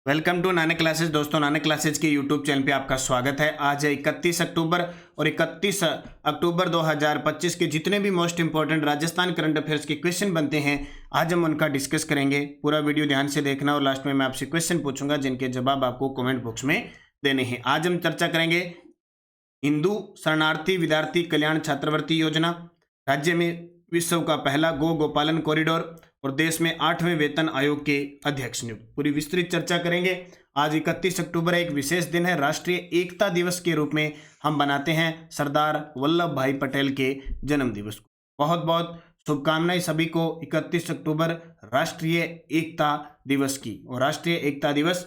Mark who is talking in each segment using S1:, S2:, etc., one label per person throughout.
S1: Welcome to Nanak classes. दोस्तों, Nanak classes के YouTube channel पे आपका स्वागत है। आज है 31 अक्टूबर और 31 अक्टूबर 2025 के जितने भी most important Rajasthan current affairs के क्वेश्चन बनते हैं आज हम उनका डिस्कस करेंगे। पूरा वीडियो ध्यान से देखना और लास्ट में मैं आपसे क्वेश्चन पूछूंगा जिनके जवाब आपको कमेंट बॉक्स में देने हैं। आज हम चर्चा करेंगे हिंदू शरणार्थी विद्यार्थी कल्याण छात्रवृत्ति योजना, राज्य में विश्व का पहला गोपालन कॉरिडोर और देश में 8वें वेतन आयोग के अध्यक्ष नियुक्त। पूरी विस्तृत चर्चा करेंगे। आज 31 अक्टूबर एक विशेष दिन है। राष्ट्रीय एकता दिवस के रूप में हम बनाते हैं सरदार वल्लभ भाई पटेल के जन्म दिवस को। बहुत बहुत शुभकामनाएं सभी को 31 अक्टूबर राष्ट्रीय एकता दिवस की। और राष्ट्रीय एकता दिवस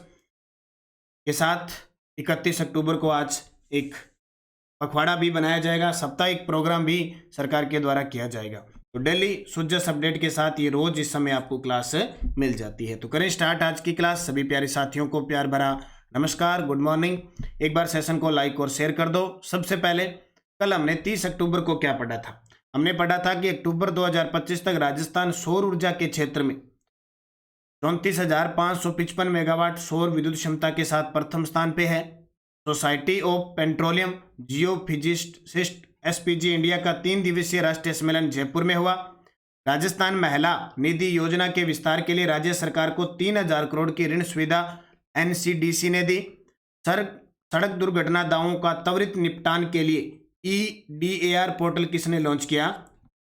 S1: के साथ 31 अक्टूबर को आज एक पखवाड़ा भी बनाया जाएगा, साप्ताहिक प्रोग्राम भी सरकार के द्वारा किया जाएगा। तो डेली सुजस अपडेट के साथ ये रोज इस समय आपको क्लास मिल जाती है। तो करें स्टार्ट आज की क्लास। सभी प्यारे साथियों को प्यार भरा नमस्कार, गुड मॉर्निंग। एक बार सेशन को लाइक और शेयर कर दो। सबसे पहले कल हमने 30 अक्टूबर को क्या पढ़ा था? हमने पढ़ा था कि अक्टूबर 2025 तक राजस्थान सौर ऊर्जा के क्षेत्र में 34,555 मेगावाट सौर विद्युत क्षमता के साथ प्रथम स्थान पे है। Society of petroleum geophysicist SPG India का 3 दिवसीय राष्ट्रीय सम्मेलन जयपुर में हुआ। राजस्थान महिला निधि योजना के विस्तार के लिए राज्य सरकार को 3,000 करोड़ की ऋण सुविधा एनसीडीसी ने दी। सड़क दुर्घटना दावों का त्वरित निपटान के लिए ईडीएआर पोर्टल किसने लॉन्च किया?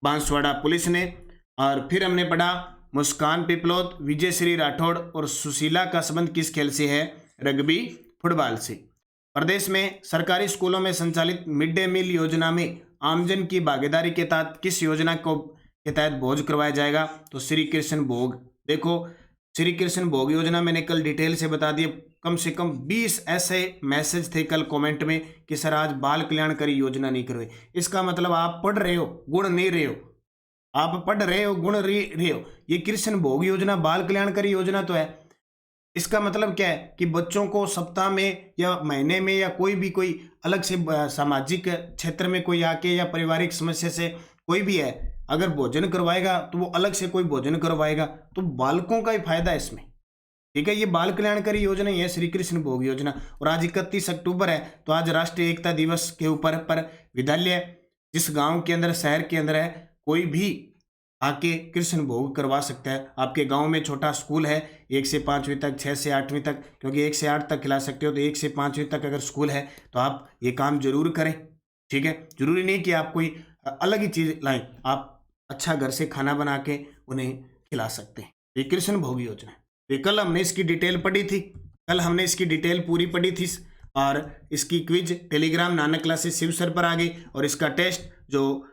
S1: बांसवाड़ा पुलिस ने। और फिर हमने पढ़ा मुस्कान पिपलोद, विजय श्री राठौड़ और सुशीला का संबंध किस खेल से है? रग्बी फुटबॉल से। प्रदेश में सरकारी स्कूलों में संचालित मिड डे मील योजना में आमजन की भागीदारी के तहत किस योजना को के तहत भोज करवाया जाएगा? तो श्री कृष्ण भोग। देखो, श्री कृष्ण भोग योजना मैंने कल डिटेल से बता दिया। कम से कम 20 ऐसे मैसेज थे कल कमेंट में कि सर आज बाल कल्याणकारी योजना नहीं करवाई। इसका मतलब आप पढ़ रहे हो, गुण नहीं रहे हो। आप पढ़ रहे हो, गुण रहे हो। ये कृष्ण भोग योजना बाल कल्याणकारी योजना तो है। इसका मतलब क्या है कि बच्चों को सप्ताह में या महीने में या कोई अलग से सामाजिक क्षेत्र में कोई आके या पारिवारिक समस्या से कोई भी है, अगर भोजन करवाएगा तो वो अलग से कोई भोजन करवाएगा, तो बालकों का ही फायदा है इसमें। ठीक है, ये बाल कल्याणकारी योजना ही है श्री कृष्ण भोग योजना। और आज 31 अक्टूबर है, तो आज राष्ट्रीय एकता दिवस के ऊपर पर विद्यालय जिस गाँव के अंदर, शहर के अंदर है, कोई भी आके कृष्ण भोग करवा सकता है। आपके गांव में छोटा स्कूल है 1 से 5वीं तक, 6 से 8वीं तक, क्योंकि 1 से 8 तक खिला सकते हो, तो 1 से 5वीं तक अगर स्कूल है तो आप ये काम जरूर करें। ठीक है, जरूरी नहीं कि आप कोई अलग ही चीज़ लाएं, आप अच्छा घर से खाना बना के उन्हें खिला सकते हैं। ये कृष्ण भोग योजना है। तो कल हमने इसकी डिटेल पढ़ी थी, कल हमने इसकी डिटेल पूरी पढ़ी थी। और इसकी quiz Telegram Nanak classes Shiv sir पर आ गई। और इसका टेस्ट जो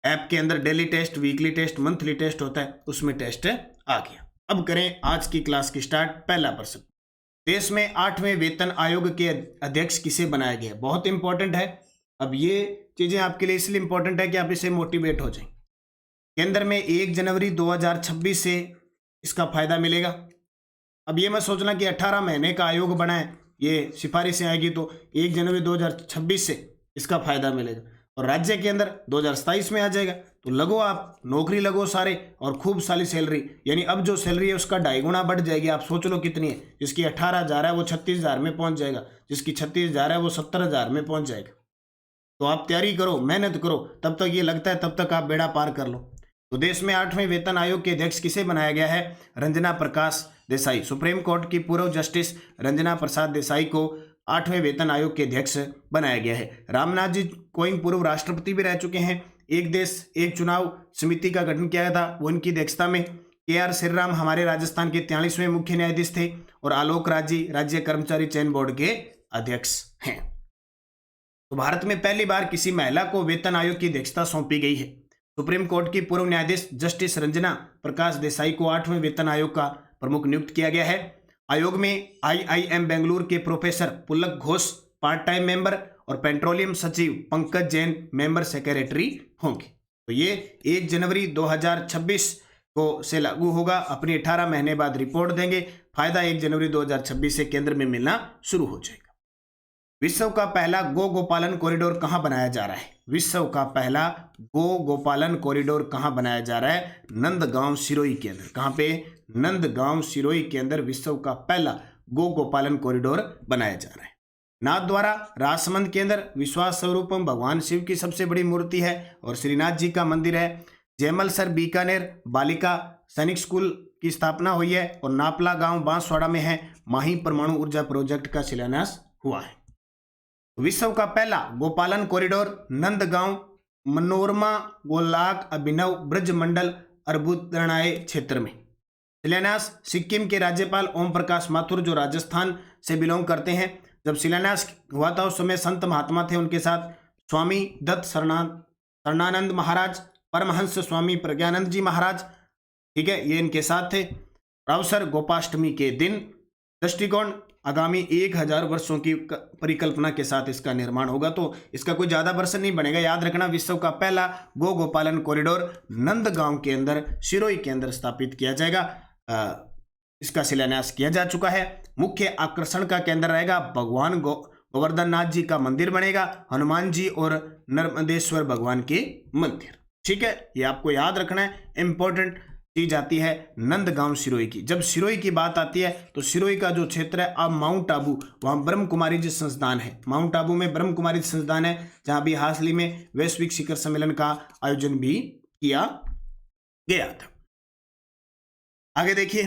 S1: ऐप के अंदर daily test, weekly test, monthly test होता है, उसमें टेस्ट आ गया। अब करें आज की क्लास की स्टार्ट। पहला प्रश्न, देश में 8वें वेतन आयोग के अध्यक्ष किसे बनाया गया? बहुत इंपॉर्टेंट है। अब ये चीजें आपके लिए इसलिए इंपॉर्टेंट है कि आप इसे मोटिवेट हो जाएं। केंद्र में 1 जनवरी 2026 से इसका फायदा मिलेगा। अब ये मत सोचना कि 18 महीने का आयोग बना है, ये सिफारिशें आएगी तो 1 जनवरी 2026 से इसका फायदा मिलेगा। और राज्य के अंदर 2027 में आ जाएगा। तो लगो, आप नौकरी लगो सारे और खूब सारी सैलरी, यानी अब जो सैलरी है उसका 2.5 गुना बढ़ जाएगी। आप सोच लो कितनी है। जिसकी 18,000 है वो 36,000 में पहुंच जाएगा, जिसकी 36,000 है वो 70,000 में पहुंच जाएगा। तो आप तैयारी करो, मेहनत करो, तब तक ये लगता है तब तक आप बेड़ा पार कर लो। तो देश में 8वें वेतन आयोग के अध्यक्ष किसे बनाया गया है? रंजना प्रकाश देसाई। सुप्रीम कोर्ट की पूर्व जस्टिस रंजना प्रसाद देसाई को 8वें वेतन आयोग के अध्यक्ष बनाया गया है। रामनाथ जी कोविंद पूर्व राष्ट्रपति भी रह चुके हैं। एक देश एक चुनाव समिति का गठन किया गया था, वो इनकी अध्यक्षता में। KR श्रीराम हमारे राजस्थान के 43वें मुख्य न्यायाधीश थे। और आलोक राज जी राज्य कर्मचारी चयन बोर्ड के अध्यक्ष हैं। तो भारत में पहली बार किसी महिला को वेतन आयोग की अध्यक्षता सौंपी गई है। सुप्रीम कोर्ट की पूर्व न्यायाधीश जस्टिस रंजना प्रकाश देसाई को 8वें वेतन आयोग का प्रमुख नियुक्त किया गया है। आयोग में IIM बेंगलुरु के प्रोफेसर पुलक घोष पार्ट टाइम मेंबर और पेट्रोलियम सचिव पंकज जैन मेंबर सेक्रेटरी होंगे। तो ये 1 जनवरी 2026 को से लागू होगा। अपनी 18 महीने बाद रिपोर्ट देंगे। फायदा 1 जनवरी 2026 से केंद्र में मिलना शुरू हो जाएगा। विश्व का पहला गोपालन कॉरिडोर कहां बनाया जा रहा है? विश्व का पहला गोपालन कॉरिडोर कहां बनाया जा रहा है? नंदगांव सिरोही के अंदर। कहां पे? नंदगांव सिरोही के अंदर विश्व का पहला गो गोपालन कॉरिडोर बनाया जा रहा है। नाथ द्वारा राजसमंद के अंदर विश्वास स्वरूपम भगवान शिव की सबसे बड़ी मूर्ति है और श्रीनाथ जी का मंदिर है। जयमलसर बीकानेर बालिका सैनिक स्कूल की स्थापना हुई है और नापला गांव बांसवाड़ा में है माही परमाणु ऊर्जा प्रोजेक्ट का शिलान्यास हुआ है। विश्व का पहला गोपालन कॉरिडोर नंदगांव मनोरमा गोलाक अभिनव ब्रज मंडल अर्बुदरणाय क्षेत्र में शिलान्यास सिक्किम के राज्यपाल ओम प्रकाश माथुर जो राजस्थान से बिलोंग करते हैं। जब शिलान्यास हुआ था उस समय संत महात्मा थे, उनके साथ स्वामी दत्त शरणानंद महाराज, परमहंस स्वामी प्रज्ञानंद जी महाराज, ठीक है, ये इनके साथ थे। अवसर गोपाष्टमी के दिन दृष्टिकोण आगामी 1000 वर्षों की परिकल्पना के साथ इसका निर्माण होगा। तो इसका कोई ज्यादा वर्ष नहीं बनेगा। याद रखना, विश्व का पहला गो गोपालन कॉरिडोर नंदगांव के अंदर सिरोही के अंदर स्थापित किया जाएगा। इसका शिलान्यास किया जा चुका है। मुख्य आकर्षण का केंद्र रहेगा भगवान गोवर्धन नाथ जी का मंदिर बनेगा, हनुमान जी और नर्मदेश्वर भगवान के मंदिर, ठीक है, ये आपको याद रखना है। इंपॉर्टेंट चीज आती है नंदगांव सिरोही की। जब सिरोही की बात आती है तो सिरोही का जो क्षेत्र है, अब माउंट आबू, वहां ब्रह्म कुमारी जी संस्थान है। माउंट आबू में ब्रह्म कुमारी संस्थान है, जहां भी हाल ही में वैश्विक शिखर सम्मेलन का आयोजन भी किया गया था। आगे देखिए,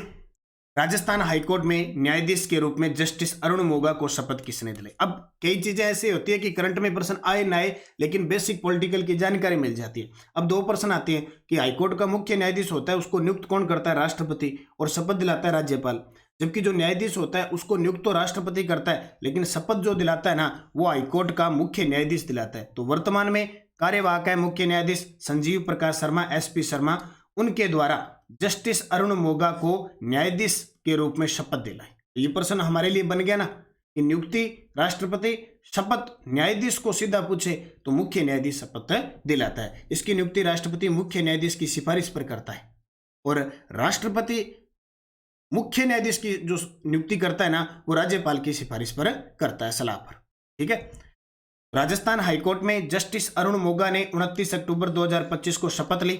S1: राजस्थान हाईकोर्ट में न्यायाधीश के रूप में जस्टिस अरुण मोगा को शपथ किसने दिलाई। अब कई चीजें ऐसी होती है कि करंट में प्रश्न आए ना आए, लेकिन बेसिक पॉलिटिकल की जानकारी मिल जाती है। अब 2 प्रश्न आते हैं कि हाईकोर्ट का मुख्य न्यायाधीश होता है, उसको नियुक्त कौन करता है? राष्ट्रपति, और शपथ दिलाता है राज्यपाल। जबकि जो न्यायाधीश होता है उसको नियुक्त तो राष्ट्रपति करता है, लेकिन शपथ जो दिलाता है ना, वो हाईकोर्ट का मुख्य न्यायाधीश दिलाता है। तो वर्तमान में कार्यवाहक है मुख्य न्यायाधीश संजीव प्रकाश शर्मा, SP शर्मा, उनके द्वारा जस्टिस अरुण मोगा को न्यायाधीश के रूप में शपथ दिलाई। ये प्रश्न हमारे लिए बन गया ना कि नियुक्ति राष्ट्रपति, शपथ न्यायाधीश को सीधा पूछे तो मुख्य न्यायाधीश शपथ दिलाता है। इसकी नियुक्ति राष्ट्रपति मुख्य न्यायाधीश की सिफारिश पर करता है और राष्ट्रपति मुख्य न्यायाधीश की जो नियुक्ति करता है ना, वो राज्यपाल की सिफारिश पर करता है, सलाह पर, ठीक है। राजस्थान हाईकोर्ट में जस्टिस अरुण मोगा ने 29 अक्टूबर 2025 को शपथ ली।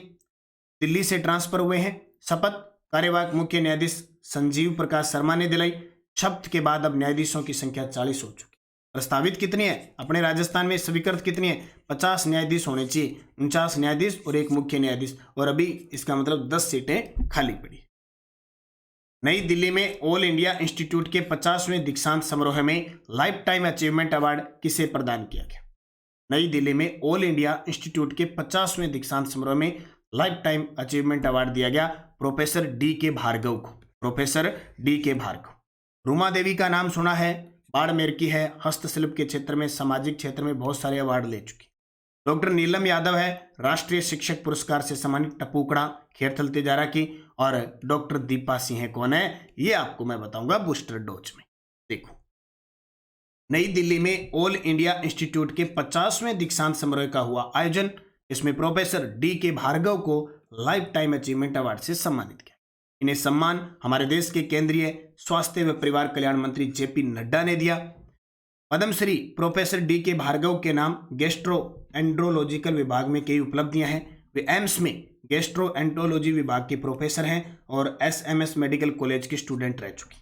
S1: दिल्ली से ट्रांसफर हुए हैं। शपथ कार्यवाहक मुख्य न्यायाधीश संजीव प्रकाश शर्मा ने दिलाई। शपथ के बाद अब न्यायाधीशों की संख्या 40 हो चुकी। प्रस्तावित कितनी है? अपने राजस्थान में स्वीकृत कितनी है? 50 न्यायाधीश होने चाहिए, 49 न्यायाधीश और 1 मुख्य न्यायाधीश, और अभी इसका मतलब 10 सीटें खाली पड़ी। नई दिल्ली में ऑल इंडिया इंस्टीट्यूट के 50वें दीक्षांत समारोह में लाइफ टाइम अचीवमेंट अवार्ड किसे प्रदान किया गया? नई दिल्ली में ऑल इंडिया इंस्टीट्यूट के 50वें दीक्षांत समारोह में लाइफ टाइम अचीवमेंट अवार्ड दिया गया प्रोफेसर D.K. भार्गव को। Professor D.K. भार्गव। रूमा देवी का नाम सुना है, बाड़मेर की है, हस्तशिल्प के क्षेत्र में, सामाजिक क्षेत्र में बहुत सारे अवार्ड ले चुकी। डॉक्टर नीलम यादव है, राष्ट्रीय शिक्षक पुरस्कार से सम्मानित, टपूकड़ा खेरथल तेजारा की। और डॉक्टर दीपा सिंह कौन है, ये आपको मैं बताऊंगा बूस्टर डोज में। देखो, नई दिल्ली में ऑल इंडिया इंस्टीट्यूट के 50वें दीक्षांत समारोह का हुआ आयोजन। इसमें प्रोफेसर D.K. भार्गव को लाइफ टाइम अचीवमेंट अवार्ड से सम्मानित किया। इन्हें सम्मान हमारे देश के केंद्रीय स्वास्थ्य व परिवार कल्याण मंत्री JP नड्डा ने दिया। Padmashri professor D.K. भार्गव के नाम गैस्ट्रो एंड्रोलॉजिकल विभाग में कई उपलब्धियां हैं। वे एम्स में गैस्ट्रो एंट्रोलॉजी विभाग के प्रोफेसर हैं और SMS मेडिकल कॉलेज की स्टूडेंट रह चुकी।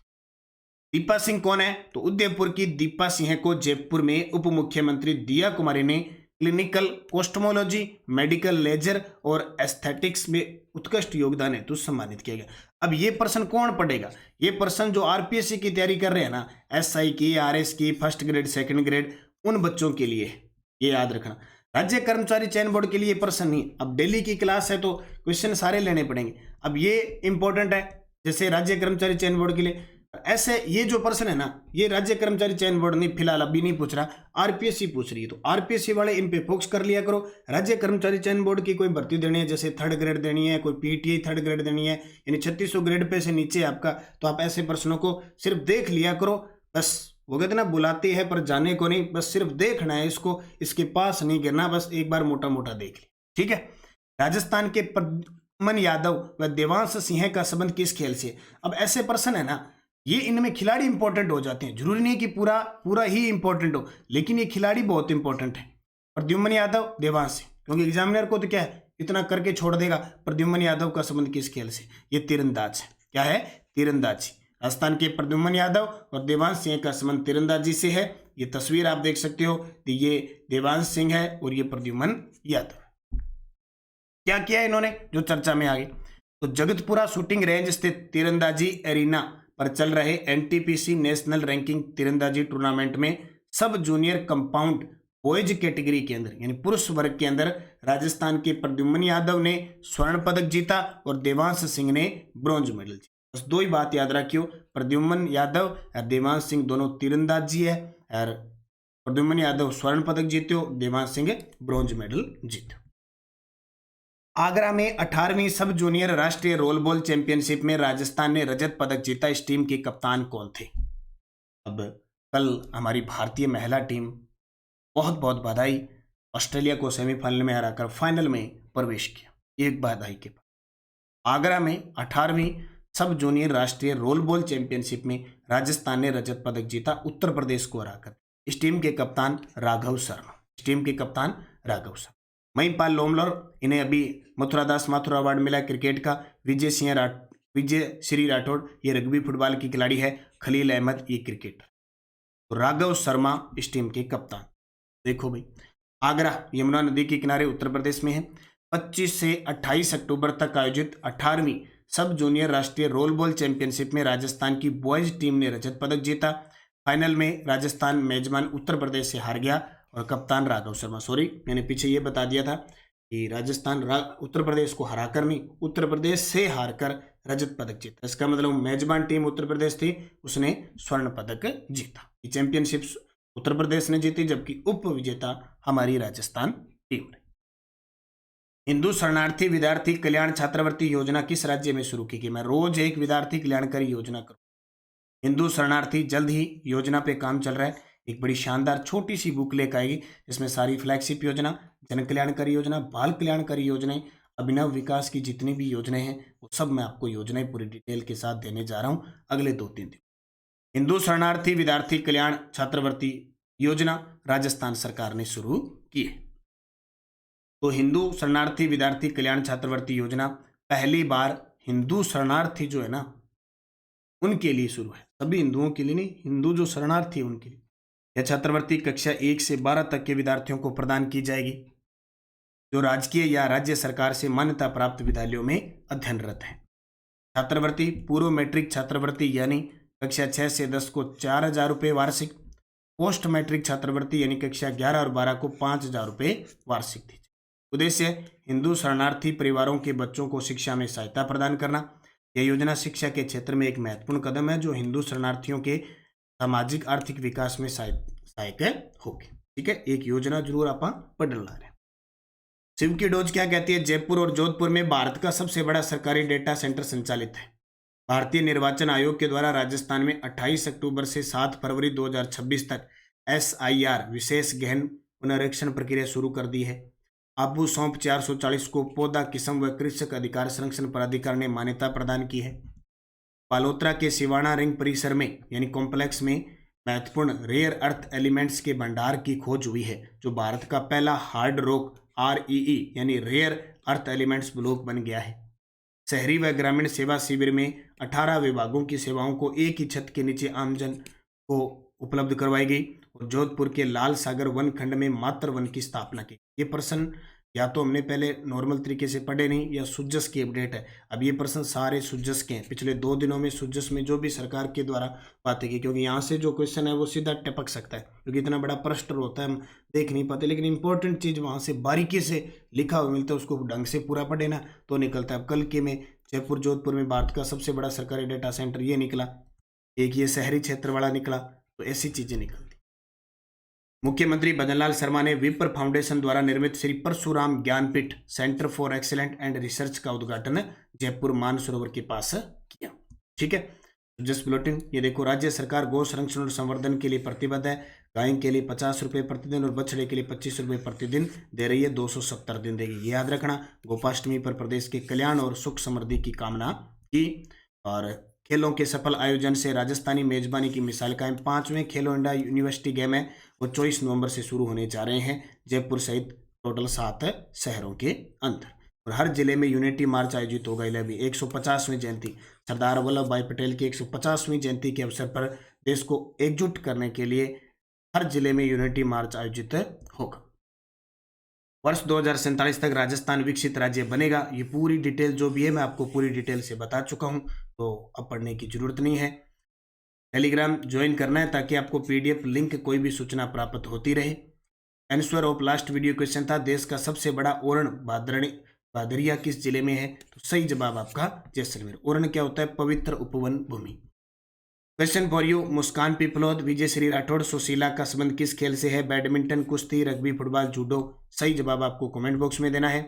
S1: दीपा सिंह कौन है? तो उदयपुर की दीपा सिंह को जयपुर में उप मुख्यमंत्री दिया कुमारी ने क्लिनिकल कोस्टमोलॉजी, मेडिकल लेजर और एस्थेटिक्स में उत्कृष्ट योगदान हेतु सम्मानित किया गया। अब ये प्रश्न कौन पढ़ेगा? ये प्रश्न जो RPSC की तैयारी कर रहे हैं ना, SI की, RS की, फर्स्ट ग्रेड, सेकंड ग्रेड, उन बच्चों के लिए ये याद रखना। राज्य कर्मचारी चयन बोर्ड के लिए प्रश्न नहीं। अब डेली की क्लास है तो क्वेश्चन सारे लेने पड़ेंगे। अब ये इंपॉर्टेंट है, जैसे राज्य कर्मचारी चयन बोर्ड के लिए ऐसे ये जो प्रश्न है ना, ये राज्य कर्मचारी चयन बोर्ड नहीं फिलहाल अभी नहीं पूछ रहा, RPSC पूछ रही है। तो RPSC वाले इन पे फोकस कर लिया करो। राज्य कर्मचारी चयन बोर्ड की कोई भर्ती देनी है, जैसे 3rd ग्रेड देनी है, कोई PTI 3rd ग्रेड देनी है, यानी 3600 ग्रेड पे से नीचे आपका, तो आप ऐसे प्रश्नों को सिर्फ देख लिया करो। बस वो कहते ना, बुलाती है पर जाने को नहीं, बस सिर्फ देखना है इसको, इसके पास नहीं गिरना, बस एक बार मोटा मोटा देख लिया, ठीक है। राजस्थान के प्रद्युमन यादव व देवांश सिंह का संबंध किस खेल से? अब ऐसे प्रश्न है ना, ये इनमें खिलाड़ी इंपॉर्टेंट हो जाते हैं। जरूरी नहीं कि पूरा ही इंपॉर्टेंट हो, लेकिन ये खिलाड़ी बहुत इंपॉर्टेंट है। प्रद्युमन यादव, देवांश सिंह, क्योंकि एग्जामिनर को तो क्या है, इतना करके छोड़ देगा। प्रद्युमन यादव का संबंध किस खेल से? ये तीरंदाज है। क्या है? तीरंदाजी। राजस्थान के प्रद्युम्न यादव और देवांश सिंह का संबंध तीरंदाजी से है। ये तस्वीर आप देख सकते हो, तो ये देवांश सिंह है और ये प्रद्युम्न यादव। क्या किया इन्होंने जो चर्चा में आ गई, तो जगतपुरा शूटिंग रेंज स्थित तीरंदाजी एरिना पर चल रहे एनटीपीसी नेशनल रैंकिंग तीरंदाजी टूर्नामेंट में सब जूनियर कंपाउंड बॉयज कैटेगरी के अंदर यानी पुरुष वर्ग के अंदर राजस्थान के प्रद्युम्न यादव ने स्वर्ण पदक जीता और देवांश सिंह ने ब्रॉन्ज मेडल जीता। बस दो ही बात याद रखियो, प्रद्युम्न यादव और देवांश सिंह दोनों तीरंदाजी है और प्रद्युम्न यादव स्वर्ण पदक जीते हो, देवांश सिंह ब्रॉन्ज मेडल जीते। आगरा में 18वीं सब जूनियर राष्ट्रीय रोल बॉल चैंपियनशिप में राजस्थान ने रजत पदक जीता। इस टीम के कप्तान कौन थे? अब कल हमारी भारतीय महिला टीम, बहुत बहुत बधाई, ऑस्ट्रेलिया को सेमीफाइनल में हराकर फाइनल में प्रवेश किया, एक बधाई के बाद। आगरा में 18वीं सब जूनियर राष्ट्रीय रोल बॉल चैंपियनशिप में राजस्थान ने रजत पदक जीता उत्तर प्रदेश को हराकर। इस टीम के कप्तान राघव शर्मा। महिपाल लोमलर, इन्हें अभी मथुरादास माथुर अवार्ड मिला क्रिकेट का। विजय श्री राठौड़, ये रग्बी फुटबॉल की खिलाड़ी है। खलील अहमद, ये क्रिकेटर। तो राघव शर्मा इस टीम के कप्तान। देखो भाई, आगरा यमुना नदी के किनारे उत्तर प्रदेश में है। 25 से 28 अक्टूबर तक आयोजित 18वीं सब जूनियर राष्ट्रीय रोल बॉल चैंपियनशिप में राजस्थान की बॉयज टीम ने रजत पदक जीता। फाइनल में राजस्थान मेजबान उत्तर प्रदेश से हार गया और कप्तान राघव शर्मा, मैंने पीछे ये बता दिया था कि राजस्थान उत्तर प्रदेश को हराकर नहीं, उत्तर प्रदेश से हारकर रजत पदक जीता। इसका मतलब मेजबान टीम उत्तर प्रदेश थी, उसने स्वर्ण पदक जीता। ये चैंपियनशिप उत्तर प्रदेश ने जीती, जबकि उप विजेता हमारी राजस्थान टीम ने। हिंदू शरणार्थी विद्यार्थी कल्याण छात्रवृत्ति योजना किस राज्य में शुरू की गई? मैं रोज एक विद्यार्थी कल्याणकारी योजना करूँ। हिंदू शरणार्थी, जल्द ही योजना पे काम चल रहा है। एक बड़ी शानदार छोटी सी बुक लेकर आएगी जिसमें सारी फ्लैगशिप योजना, जन कल्याणकारी योजना, बाल कल्याणकारी योजनाएं, अभिनव विकास की जितनी भी योजनाएं हैं वो सब मैं आपको योजनाएं पूरी डिटेल के साथ देने जा रहा हूं अगले 2-3 दिन। हिंदू शरणार्थी विद्यार्थी कल्याण छात्रवृत्ति योजना राजस्थान सरकार ने शुरू की है। तो हिंदू शरणार्थी विद्यार्थी कल्याण छात्रवृत्ति योजना पहली बार हिंदू शरणार्थी जो है ना उनके लिए शुरू है, सभी हिंदुओं के लिए नहीं, हिंदू जो शरणार्थी है उनके लिए। यह छात्रवृत्ति कक्षा 1 से 12 तक के विद्यार्थियों को प्रदान की जाएगी जो राजकीय या राज्य सरकार से मान्यता प्राप्त विद्यालयों में अध्ययनरत हैं। छात्रवृत्ति पूर्व मैट्रिक छात्रवृत्ति यानी कक्षा 6 से 10 को 4,000 रुपये वार्षिक, पोस्ट मैट्रिक छात्रवृत्ति यानी कक्षा 11 और 12 को 5,000 रुपये वार्षिक दी। उद्देश्य हिंदू शरणार्थी परिवारों के बच्चों को शिक्षा में सहायता प्रदान करना। यह योजना शिक्षा के क्षेत्र में एक महत्वपूर्ण कदम है जो हिंदू शरणार्थियों के सामाजिक आर्थिक विकास में सहायक होगी। ठीक है, एक योजना जरूर आप पढ़ ला रहे हैं। सिम की डोज क्या कहती है? जयपुर और जोधपुर में भारत का सबसे बड़ा सरकारी डेटा सेंटर संचालित है। भारतीय निर्वाचन आयोग के द्वारा राजस्थान में 28 अक्टूबर से 7 फरवरी 2026 तक SIR विशेष गहन पुनरीक्षण प्रक्रिया शुरू कर दी है। आबू सौंप 440 को पौधा किस्म व कृषक अधिकार संरक्षण प्राधिकार ने मान्यता प्रदान की है। बालोतरा के सिवाना रिंग परिसर में यानी कॉम्प्लेक्स में महत्वपूर्ण रेयर अर्थ एलिमेंट्स के भंडार की खोज हुई है जो भारत का पहला हार्ड रॉक REE यानी रेयर अर्थ एलिमेंट्स ब्लॉक बन गया है। शहरी व ग्रामीण सेवा शिविर में 18 विभागों की सेवाओं को एक ही छत के नीचे आमजन को उपलब्ध करवाई गई और जोधपुर के लाल सागर वन खंड में मातृ वन की स्थापना की। ये प्रश्न या तो हमने पहले नॉर्मल तरीके से पढ़े नहीं या सुजस की अपडेट है। अब ये प्रश्न सारे सुजस के हैं। पिछले 2 दिनों में सुजस में जो भी सरकार के द्वारा बातें की, क्योंकि यहाँ से जो क्वेश्चन है वो सीधा टपक सकता है क्योंकि इतना बड़ा प्रश्न होता है हम देख नहीं पाते, लेकिन इंपॉर्टेंट चीज़ वहाँ से बारीकी से लिखा हुआ मिलता है, उसको ढंग से पूरा पढ़े ना तो निकलता है। अब कल के में जयपुर जोधपुर में भारत का सबसे बड़ा सरकारी डेटा सेंटर ये निकला, एक ये शहरी क्षेत्र वाला निकला, तो ऐसी चीज़ें निकलती। मुख्यमंत्री भजनलाल शर्मा ने विप्र फाउंडेशन द्वारा निर्मित Shri Parshuram Gyanpeeth centre for excellent and research का उद्घाटन जयपुर मानसरोवर के पास किया। ठीक है, जस्ट बुलेटिन ये देखो, राज्य सरकार गौ संरक्षण और संवर्धन के लिए प्रतिबद्ध है। गाय के लिए 50 रुपये प्रतिदिन और बछड़े के लिए 25 रुपये प्रतिदिन दे रही है, 270 दिन देगी। ये याद रखना। गोपाष्टमी पर प्रदेश के कल्याण और सुख समृद्धि की कामना की। और खेलों के सफल आयोजन से राजस्थानी मेजबानी की मिसाल कायम। 5वें खेलो इंडिया यूनिवर्सिटी गेम है वो 24 नवंबर से शुरू होने जा रहे हैं जयपुर सहित टोटल 7 शहरों के अंदर। और हर जिले में यूनिटी मार्च आयोजित होगा। 150वीं जयंती, सरदार वल्लभ भाई पटेल की 150वीं जयंती के अवसर पर देश को एकजुट करने के लिए हर जिले में यूनिटी मार्च आयोजित होगा। वर्ष 2047 तक राजस्थान विकसित राज्य बनेगा। ये पूरी डिटेल जो भी है मैं आपको पूरी डिटेल से बता चुका हूँ, तो अब पढ़ने की जरूरत नहीं है। टेलीग्राम ज्वाइन करना है ताकि आपको पीडीएफ लिंक कोई भी सूचना प्राप्त होती रहे। Answer of last video question था, देश का सबसे बड़ा ओरण भादरिया किस जिले में है? तो सही जवाब आपका जैसलमेर। ओरण क्या होता है? पवित्र उपवन भूमि। क्वेश्चन फॉर यू, मुस्कान पिपलोद, विजय श्री राठौड़, सुशीला का संबंध किस खेल से है? बैडमिंटन, कुश्ती, रग्बी, फुटबॉल, जूडो। सही जवाब आपको कमेंट बॉक्स में देना है।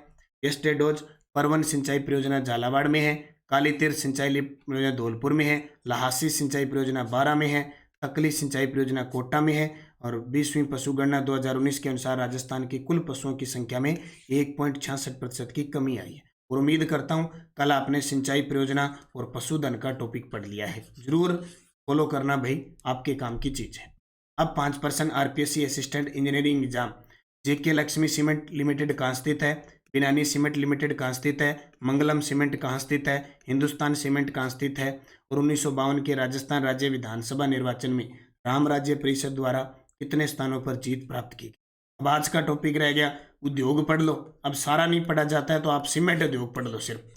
S1: वेस्टे डोज परवन सिंचाई परियोजना झालावाड़ में है। काली तीर्थ सिंचाई परियोजना धौलपुर में है। लहासी सिंचाई परियोजना बारा में है। तकली सिंचाई परियोजना कोटा में है। और 20वीं पशुगणना 2019 के अनुसार राजस्थान की कुल पशुओं की संख्या में 1.66% की कमी आई है। और उम्मीद करता हूं कल आपने सिंचाई परियोजना और पशुधन का टॉपिक पढ़ लिया है। जरूर फॉलो करना भाई, आपके काम की चीज है। अब 5% आरपीएससी असिस्टेंट इंजीनियरिंग एग्जाम। जेके लक्ष्मी सीमेंट लिमिटेड कहाँ स्थित है? बिनानी सीमेंट लिमिटेड कहाँ स्थित है? मंगलम सीमेंट कहाँ स्थित है? हिंदुस्तान सीमेंट कहाँ स्थित है? और 1952 के राजस्थान राज्य विधानसभा निर्वाचन में राम राज्य परिषद द्वारा कितने स्थानों पर जीत प्राप्त की? अब आज का टॉपिक रह गया उद्योग पढ़ लो। अब सारा नहीं पढ़ा जाता है तो आप सीमेंट उद्योग पढ़ लो। सिर्फ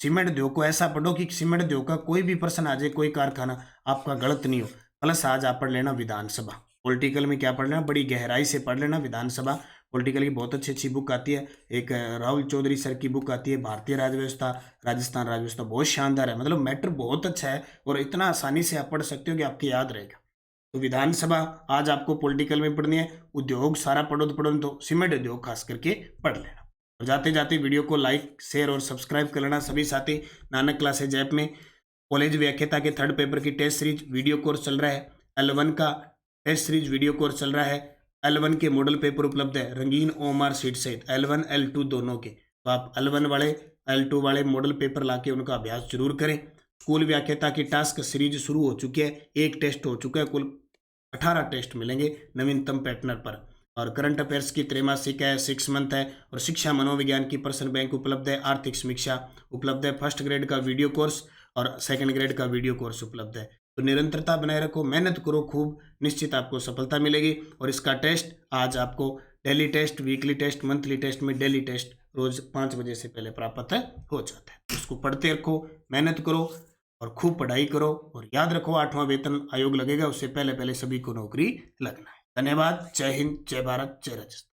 S1: सीमेंट उद्योग को ऐसा पढ़ो कि सीमेंट उद्योग का कोई भी प्रश्न आ जाए, कोई कारखाना आपका गलत नहीं हो। प्लस आज आप पढ़ लेना विधानसभा। पॉलिटिकल में क्या पढ़ लेना? बड़ी गहराई से पढ़ लेना विधानसभा। पॉलिटिकल की बहुत अच्छी अच्छी बुक आती है। एक राहुल चौधरी सर की बुक आती है भारतीय राजव्यवस्था, राजस्थान राजव्यवस्था, बहुत शानदार है। मतलब मैटर बहुत अच्छा है और इतना आसानी से आप पढ़ सकते हो कि आपकी याद रहेगा। तो विधानसभा आज आपको पॉलिटिकल में पढ़नी है। उद्योग सारा पढ़ो तो सीमेंट उद्योग खास करके पढ़ लेना। और जाते जाते वीडियो को लाइक, शेयर और सब्सक्राइब कर लेना सभी साथी। नानक क्लासेज ऐप में कॉलेज व्याख्याता के 3rd पेपर की टेस्ट सीरीज वीडियो कोर्स चल रहा है। L1 का टेस्ट सीरीज वीडियो कोर्स चल रहा है। L1 के मॉडल पेपर उपलब्ध है रंगीन OMR सीट सहित L1 L2 दोनों के। तो आप L1 वाले L2 वाले मॉडल पेपर लाके उनका अभ्यास जरूर करें। स्कूल व्याख्याता की टास्क सीरीज शुरू हो चुकी है। एक टेस्ट हो चुका है, कुल 18 टेस्ट मिलेंगे नवीनतम पैटर्न पर। और करंट अफेयर्स की त्रैमासिक है, 6 मंथ है। और शिक्षा मनोविज्ञान की प्रश्न बैंक उपलब्ध है। आर्थिक समीक्षा उपलब्ध है। 1st ग्रेड का वीडियो कोर्स और 2nd ग्रेड का वीडियो कोर्स उपलब्ध है। तो निरंतरता बनाए रखो, मेहनत करो खूब, निश्चित आपको सफलता मिलेगी। और इसका टेस्ट आज आपको daily test, weekly test, monthly test में डेली टेस्ट रोज 5 बजे से पहले प्राप्त हो जाता है। उसको पढ़ते रखो, मेहनत करो और खूब पढ़ाई करो। और याद रखो 8वां वेतन आयोग लगेगा, उससे पहले पहले सभी को नौकरी लगना है। धन्यवाद। जय हिंद, जय भारत, जय राजस्थान।